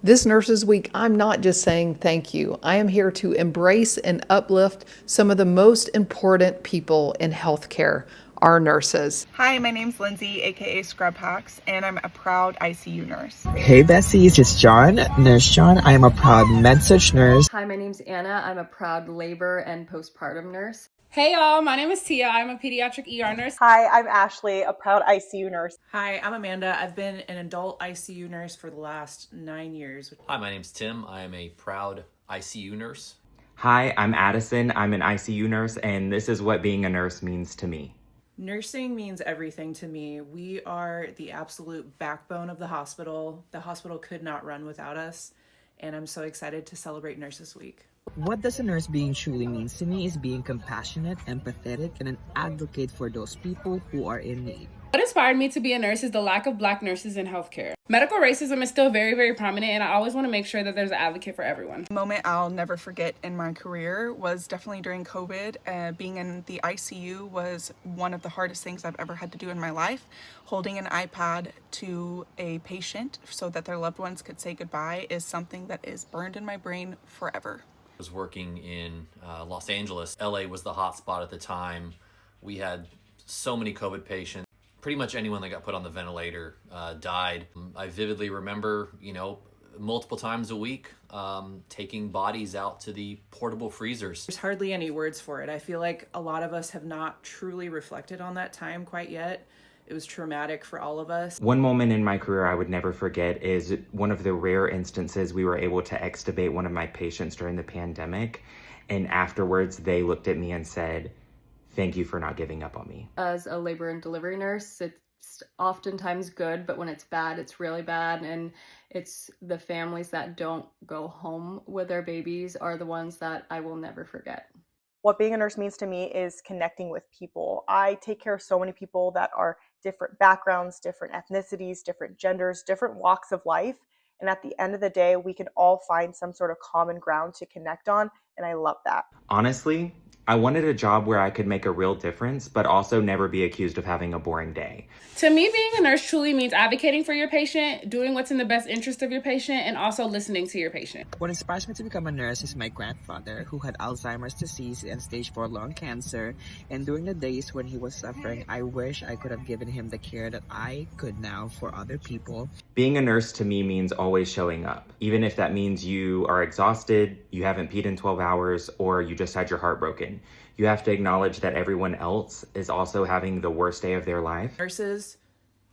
This Nurses Week, I'm not just saying thank you. I am here to embrace and uplift some of the most important people in healthcare, our nurses. Hi, my name's Lindsay, aka Scrub Hacks, and I'm a proud ICU nurse. Hey Bessies, it's John, Nurse John. I am a proud med-surg nurse. Hi, my name's Anna. I'm a proud labor and postpartum nurse. Hey y'all, my name is Tia. I'm a pediatric ER nurse. Hi, I'm Ashley, a proud ICU nurse. Hi, I'm Amanda. I've been an adult ICU nurse for the last 9 years. Hi, my name's Tim. I am a proud ICU nurse. Hi, I'm Addison. I'm an ICU nurse, and this is what being a nurse means to me. Nursing means everything to me. We are the absolute backbone of the hospital. The hospital could not run without us, and I'm so excited to celebrate Nurses Week. What does a nurse being truly means to me is being compassionate, empathetic, and an advocate for those people who are in need. What inspired me to be a nurse is the lack of Black nurses in healthcare. Medical racism is still very, very prominent, and I always want to make sure that there's an advocate for everyone. A moment I'll never forget in my career was definitely during COVID. Being in the ICU was one of the hardest things I've ever had to do in my life. Holding an iPad to a patient so that their loved ones could say goodbye is something that is burned in my brain forever. I was working in Los Angeles. LA was the hot spot at the time. We had so many COVID patients. Pretty much anyone that got put on the ventilator died. I vividly remember, multiple times a week, taking bodies out to the portable freezers. There's hardly any words for it. I feel like a lot of us have not truly reflected on that time quite yet. It was traumatic for all of us. One moment in my career I would never forget is one of the rare instances we were able to extubate one of my patients during the pandemic. And afterwards, they looked at me and said, "Thank you for not giving up on me." As a labor and delivery nurse, it's oftentimes good, but when it's bad, it's really bad. And it's the families that don't go home with their babies are the ones that I will never forget. What being a nurse means to me is connecting with people. I take care of so many people that are different backgrounds, different ethnicities, different genders, different walks of life. And at the end of the day, we can all find some sort of common ground to connect on. And I love that. Honestly, I wanted a job where I could make a real difference, but also never be accused of having a boring day. To me, being a nurse truly means advocating for your patient, doing what's in the best interest of your patient, and also listening to your patient. What inspires me to become a nurse is my grandfather, who had Alzheimer's disease and stage 4 lung cancer. And during the days when he was suffering, I wish I could have given him the care that I could now for other people. Being a nurse to me means always showing up, even if that means you are exhausted, you haven't peed in 12 hours, or you just had your heart broken. You have to acknowledge that everyone else is also having the worst day of their life. Nurses,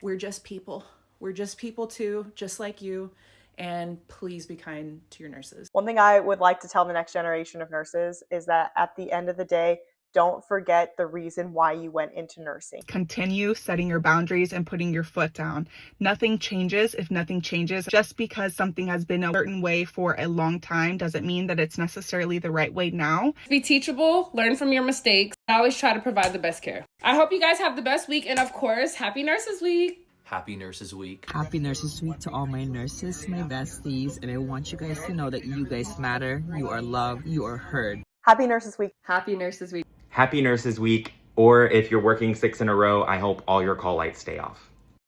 we're just people. We're just people too, just like you. And please be kind to your nurses. One thing I would like to tell the next generation of nurses is that at the end of the day, don't forget the reason why you went into nursing. Continue setting your boundaries and putting your foot down. Nothing changes if nothing changes. Just because something has been a certain way for a long time doesn't mean that it's necessarily the right way now. Be teachable, learn from your mistakes, and always try to provide the best care. I hope you guys have the best week, and of course, happy Nurses Week! Happy Nurses Week. Happy Nurses Week to all my nurses, my besties, and I want you guys to know that you guys matter, you are loved, you are heard. Happy Nurses Week. Happy Nurses Week. Happy Nurses Week, or if you're working 6 in a row, I hope all your call lights stay off.